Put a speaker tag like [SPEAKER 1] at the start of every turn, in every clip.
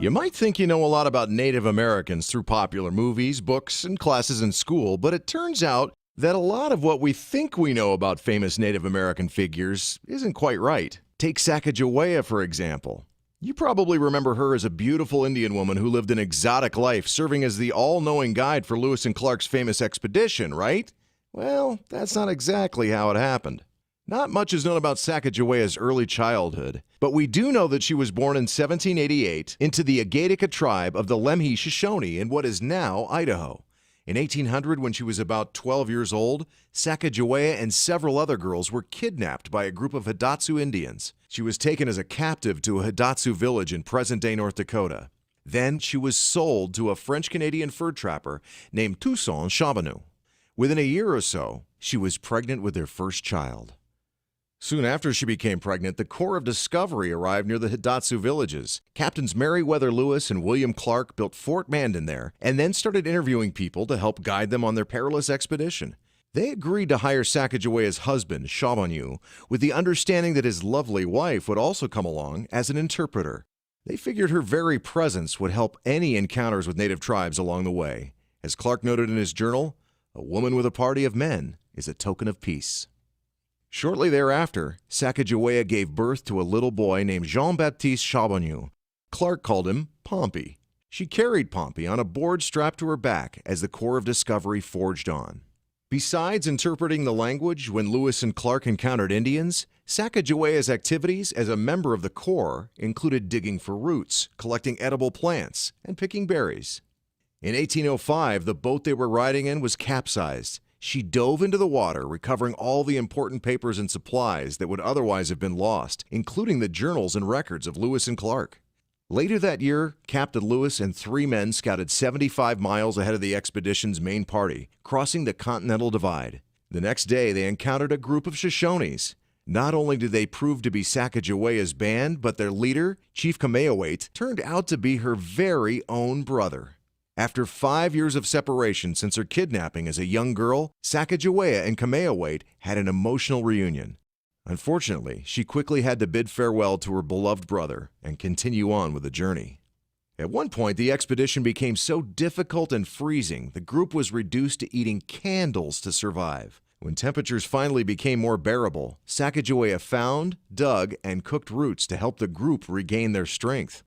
[SPEAKER 1] You might think you know a lot about Native Americans through popular movies, books, and classes in school, but it turns out that a lot of what we think we know about famous Native American figures isn't quite right. Take Sacajawea, for example. You probably remember her as a beautiful Indian woman who lived an exotic life, serving as the all-knowing guide for Lewis and Clark's famous expedition, right? Well, that's not exactly how it happened. Not much is known about Sacagawea's early childhood, but we do know that she was born in 1788 into the Agatica tribe of the Lemhi Shoshone in what is now Idaho. In 1800, when she was about 12 years old, Sacajawea and several other girls were kidnapped by a group of Hidatsu Indians. She was taken as a captive to a Hidatsu village in present-day North Dakota. Then she was sold to a French-Canadian fur trapper named Toussaint Charbonneau. Within a year or so, she was pregnant with their first child. Soon after she became pregnant, the Corps of Discovery arrived near the Hidatsu villages. Captains Meriwether Lewis and William Clark built Fort Mandan there and then started interviewing people to help guide them on their perilous expedition. They agreed to hire Sacagawea's husband, Charbonneau, with the understanding that his lovely wife would also come along as an interpreter. They figured her very presence would help any encounters with native tribes along the way. As Clark noted in his journal, "A woman with a party of men is a token of peace." Shortly thereafter, Sacajawea gave birth to a little boy named Jean-Baptiste Charbonneau. Clark called him Pompey. She carried Pompey on a board strapped to her back as the Corps of Discovery forged on. Besides interpreting the language when Lewis and Clark encountered Indians, Sacagawea's activities as a member of the Corps included digging for roots, collecting edible plants, and picking berries. In 1805, the boat they were riding in was capsized. She dove into the water, recovering all the important papers and supplies that would otherwise have been lost, including the journals and records of Lewis and Clark. Later that year, Captain Lewis and 3 men scouted 75 miles ahead of the expedition's main party, crossing the Continental Divide. The next day, they encountered a group of Shoshones. Not only did they prove to be Sacagawea's band, but their leader, Chief Kameawait, turned out to be her very own brother. After 5 years of separation since her kidnapping as a young girl, Sacajawea and Kameawait had an emotional reunion. Unfortunately, she quickly had to bid farewell to her beloved brother and continue on with the journey. At one point, the expedition became so difficult and freezing, the group was reduced to eating candles to survive. When temperatures finally became more bearable, Sacajawea found, dug, and cooked roots to help the group regain their strength.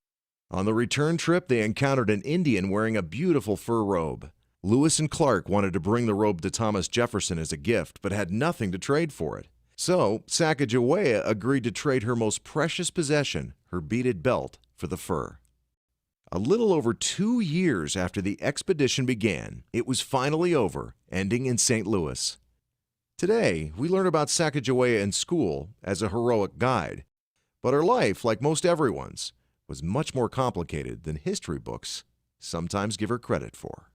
[SPEAKER 1] On the return trip, they encountered an Indian wearing a beautiful fur robe. Lewis and Clark wanted to bring the robe to Thomas Jefferson as a gift, but had nothing to trade for it. So, Sacajawea agreed to trade her most precious possession, her beaded belt, for the fur. A little over 2 years after the expedition began, it was finally over, ending in St. Louis. Today, we learn about Sacajawea in school as a heroic guide, but her life, like most everyone's, was much more complicated than history books sometimes give her credit for.